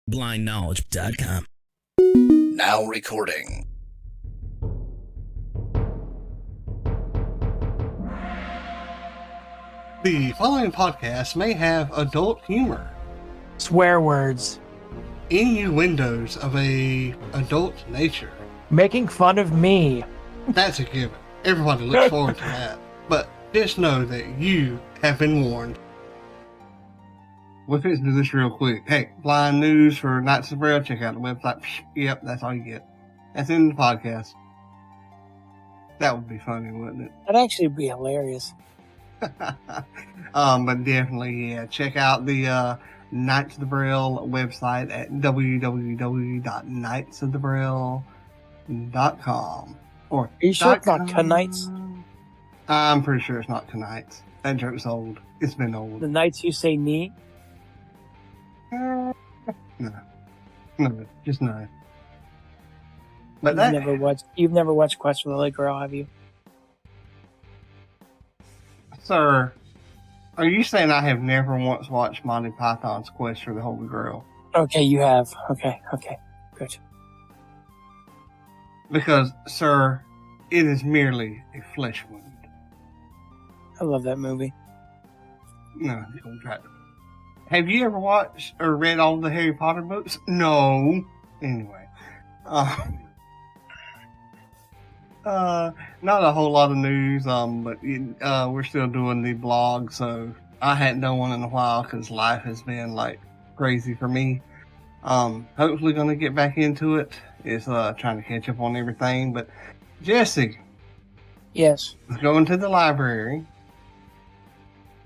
blindknowledge.com. Now recording. The following podcast may have adult humor, swear words, innuendos of a adult nature. making fun of me. That's a given. Everybody looks forward to that. But just know that you have been warned. We'll fix do this real quick. Hey, blind news for Knights of Braille. Check out the website. Yep, that's all you get. That's the end of the podcast. That would be funny, wouldn't it? That'd actually be hilarious. But definitely, yeah. Check out the Knights of the Braille website at www.knightsofthebraille.com. Or Are you sure it's not Knights? I'm pretty sure it's not Knights. That joke's old. It's been old. The Knights who say knee? No, just no. But You've never watched Quest for the Holy Grail, have you? Sir, are you saying I have never once watched Monty Python's Quest for the Holy Grail? Okay, you have. Okay, good. Because, sir, it is merely a flesh wound. I love that movie. No, you don't try to. Have you ever watched or read all the Harry Potter books? No. Anyway. Not a whole lot of news, but we're still doing the blog, so I hadn't done one in a while because life has been like crazy for me. Hopefully gonna get back into it. It's trying to catch up on everything. But Jesse, Yes. let's go into the library.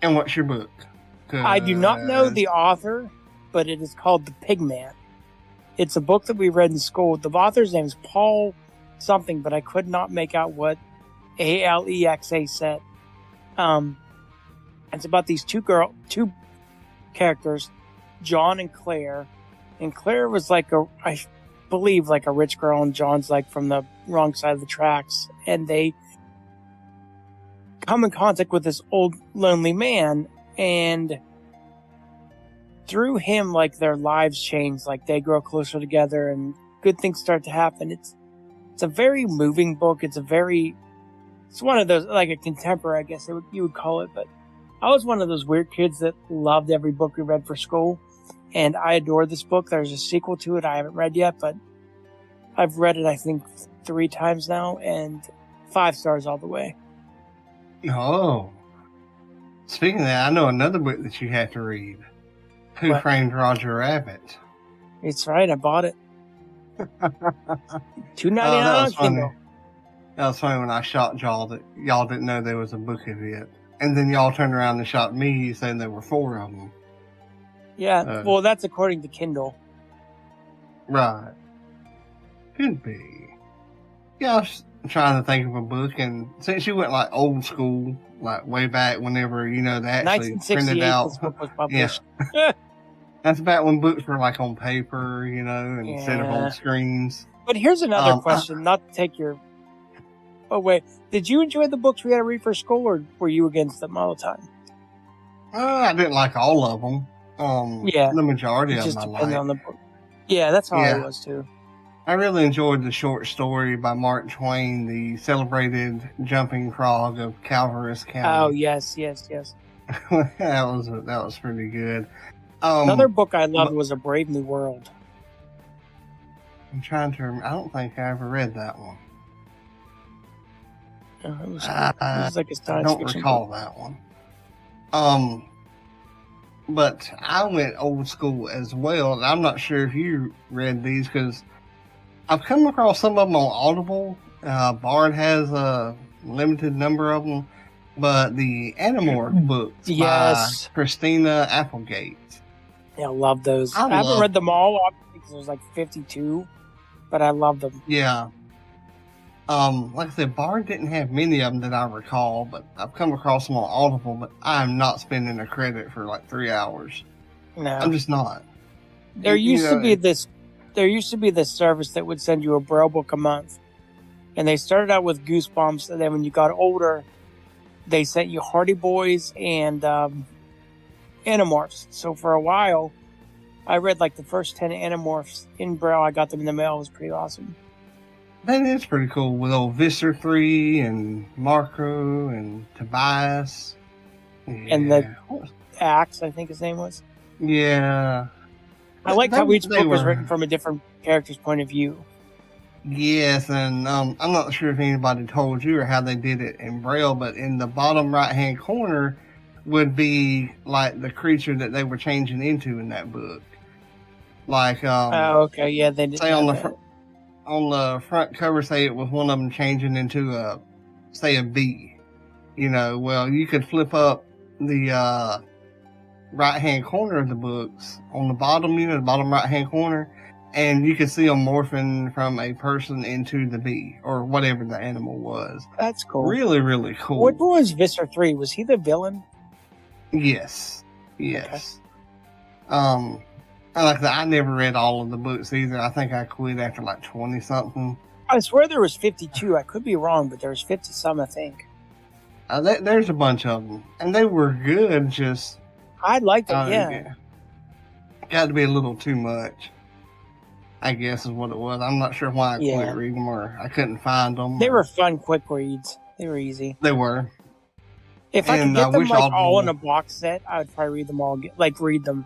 And what's your book? I do not know the author, but it is called The Pigman. It's a book that we read in school. The author's name is Paul something, but I could not make out what Alexa said. It's about these two characters, John and Claire. And Claire was I believe like a rich girl, and John's like from the wrong side of the tracks. And they come in contact with this old lonely man, and through him, like, their lives change, like they grow closer together and good things start to happen. It's a very moving book. It's one of those, like a contemporary, I guess you would call it. But I was one of those weird kids that loved every book we read for school, and I adored this book. There's a sequel to it I haven't read yet, but I've read it, I think, 3 times now, and 5 stars all the way. Oh. Speaking of that, I know another book that you have to read. Who Framed Roger Rabbit? It's right, I bought it. $2.99 on Kindle. That was funny when I shocked y'all that y'all didn't know there was a book of it. And then y'all turned around and shocked me saying there were 4 of them. Yeah, well, that's according to Kindle. Right. Could be. Yeah, I was trying to think of a book, and since you went like old school, like way back whenever, they actually printed out. This book was published. Yeah. That's back when books were like on paper, instead of on screens. But here's another question, not to take your... Oh, wait. Did you enjoy the books we had to read for school, or were you against them all the time? I didn't like all of them. Yeah. The majority of just them I depended liked. on the book. Yeah, that's how I was, too. I really enjoyed the short story by Mark Twain, The Celebrated Jumping Frog of Calverus County. Oh, yes. that was pretty good. Another book I loved was A Brave New World. I'm trying to remember. I don't think I ever read that one. It was like a science fiction. I don't recall that one. But I went old school as well, and I'm not sure if you read these because I've come across some of them on Audible. Bard has a limited number of them, but the Animorph books by Christina Applegate. Yeah, I love those. I haven't read them all, obviously, because there's like 52, but I love them. Yeah. Like I said, Bard didn't have many of them that I recall, but I've come across them on Audible, but I'm not spending a credit for like 3 hours. No. I'm just not. There used to be this service that would send you a Braille book a month. And they started out with Goosebumps, and then when you got older, they sent you Hardy Boys and Animorphs. So for a while, I read like the first 10 Animorphs in Braille. I got them in the mail. It was pretty awesome. That is pretty cool with old Visser 3 and Marco and Tobias. Yeah. And the Axe, I think his name was. Yeah. I liked how each book was written from a different character's point of view. Yes, and I'm not sure if anybody told you or how they did it in Braille, but in the bottom right-hand corner would be like the creature that they were changing into in that book. Like, oh, okay, yeah, they did. Say on the front cover, say it was one of them changing into a bee. You know, well, you could flip up the right-hand corner of the books on the bottom, the bottom right-hand corner, and you could see them morphing from a person into the bee or whatever the animal was. That's cool. Really, really cool. What was Visser 3? Was he the villain? Yes. Okay. Like that, I never read all of the books either. I think I quit after like 20 something. I swear there was 52. I could be wrong, but there was 50 some, I think. There's a bunch of them, and they were good. Just I liked them. Yeah. Got to be a little too much, I guess is what it was. I'm not sure why I quit reading them, or I couldn't find them. They were fun, quick reads. They were easy. They were. If I could get them like all in a box set, I would probably read them all. Read them.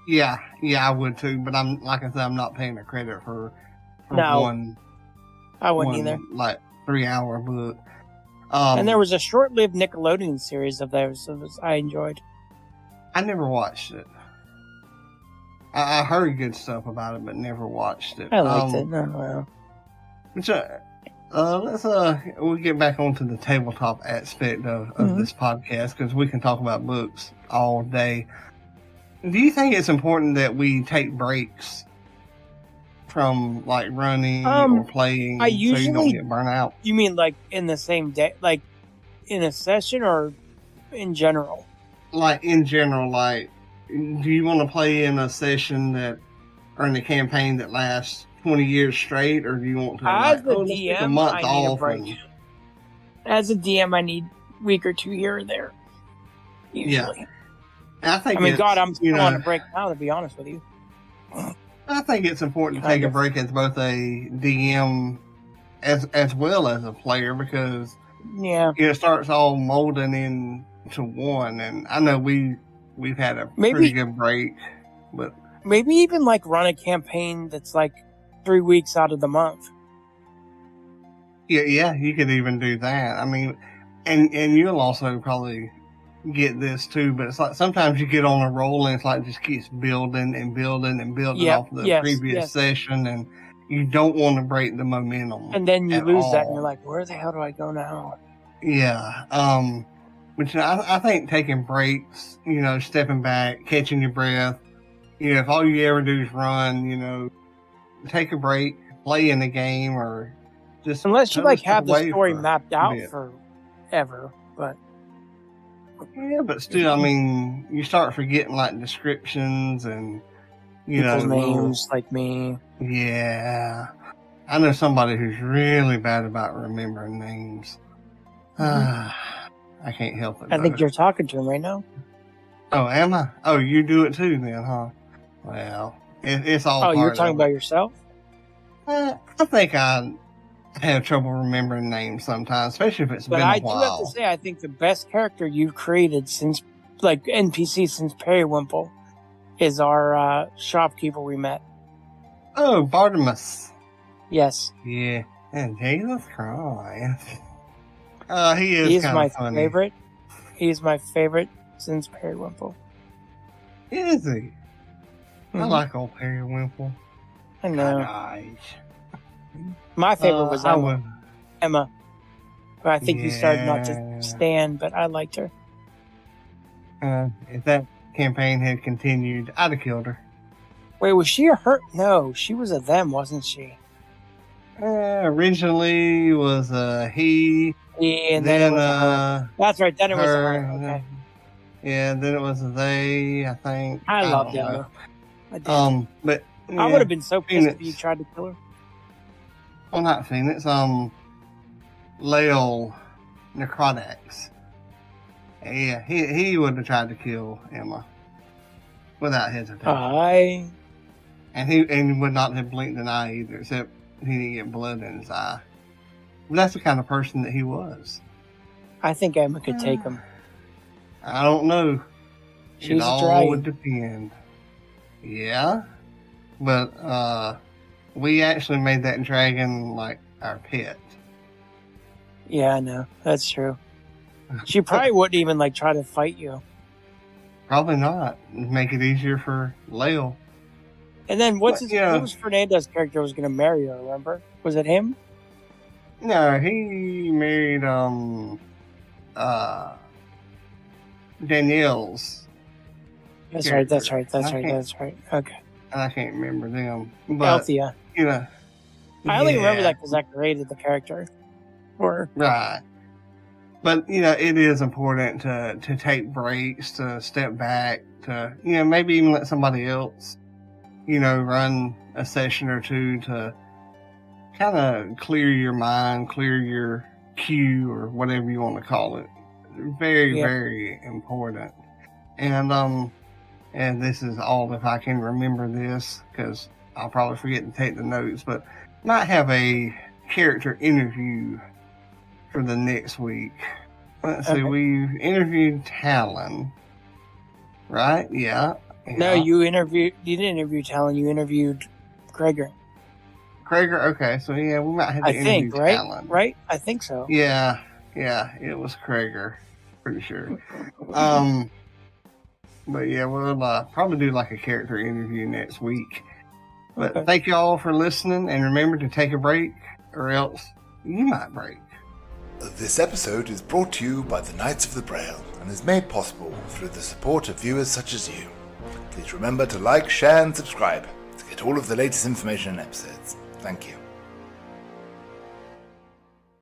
Yeah, I would too. But I'm like I said, I'm not paying the credit for one. I wouldn't either. Like 3-hour book. And there was a short-lived Nickelodeon series of those I enjoyed. I never watched it. I heard good stuff about it, but never watched it. I liked it. No, well. We'll get back onto the tabletop aspect of this podcast, because we can talk about books all day. Do you think it's important that we take breaks from like running or playing so you don't get burnt out? You mean like in the same day, like in a session, or in general? Like in general, like do you want to play in a session or in a campaign that lasts 20 years straight, or do you want to as a DM, take a month I need off? A break. As a DM, I need a week or two here or there. Usually. Yeah. I God, I'm still on a break now, to be honest with you. I think it's important to take a break as both a DM as well as a player, because it starts all molding into one. And I know we've had a pretty good break, but maybe even like run a campaign that's like 3 weeks out of the month. Yeah, you could even do that. I mean, and you'll also probably get this too, but it's like sometimes you get on a roll and it's like just keeps building and building and building off the previous session, and you don't want to break the momentum. And then you lose that, and you're like, where the hell do I go now? Yeah. But I think taking breaks, stepping back, catching your breath, if all you ever do is run, take a break, play in the game, or just unless you have the story mapped out forever, but. Yeah, but still, I mean, you start forgetting like descriptions and people's names, like me. Yeah, I know somebody who's really bad about remembering names. I can't help it. I think you're talking to him right now. Oh, am I? Oh, you do it too, then, huh? Well, it's all. Oh, you're talking about yourself? I think I have trouble remembering names sometimes, especially if it's been a while. But I do have to say, I think the best character you've created since, like, NPC since Periwinkle is our shopkeeper we met. Oh, Bartimus. Yes. Yeah. And Jesus Christ. He is my funny. favorite. He's my favorite since Periwinkle. Is he? I like old Periwinkle. I know. Gosh. My favorite was Emma. But I think you started not to stand, but I liked her. If that campaign had continued, I'd have killed her. Wait, was she a her? No, she was a them, wasn't she? Originally was a he. Yeah, and then it was a her. That's right, then it was a her. Okay. Yeah, then it was a they, I think. I loved Emma. I did. But I would have been so pissed if you tried to kill her. Well, not Phoenix. Lael Necrodax. Yeah, he would have tried to kill Emma without hesitation. I And he would not have blinked an eye either, except he didn't get blood in his eye. But that's the kind of person that he was. I think Emma could take him. I don't know. She's it all dragon. would depend. Yeah, but we actually made that dragon like our pet. Yeah, I know. That's true. She probably wouldn't even like try to fight you. Probably not. Make it easier for Lale. And then what was Fernando's character was going to marry her, remember? Was it him? No, he married Danielle's. That's character. right. Okay. I can't remember them. But Althea. you know, I only remember that because I created the character. Right. But, it is important to take breaks, to step back, to, maybe even let somebody else, run a session or two to kind of clear your mind, clear your queue, or whatever you want to call it. Very, very important. And this is all if I can remember this, because I'll probably forget to take the notes, but might have a character interview for the next week. Let's see, we've interviewed Talon, right? Yeah. No, you didn't interview Talon, you interviewed Gregor. Okay, so we might have to interview Talon. Right? I think so. Yeah, it was Gregor, pretty sure. But yeah, we'll probably do like a character interview next week. But thank you all for listening, and remember to take a break, or else you might break. This episode is brought to you by the Knights of the Braille and is made possible through the support of viewers such as you. Please remember to like, share and subscribe to get all of the latest information and episodes. Thank you.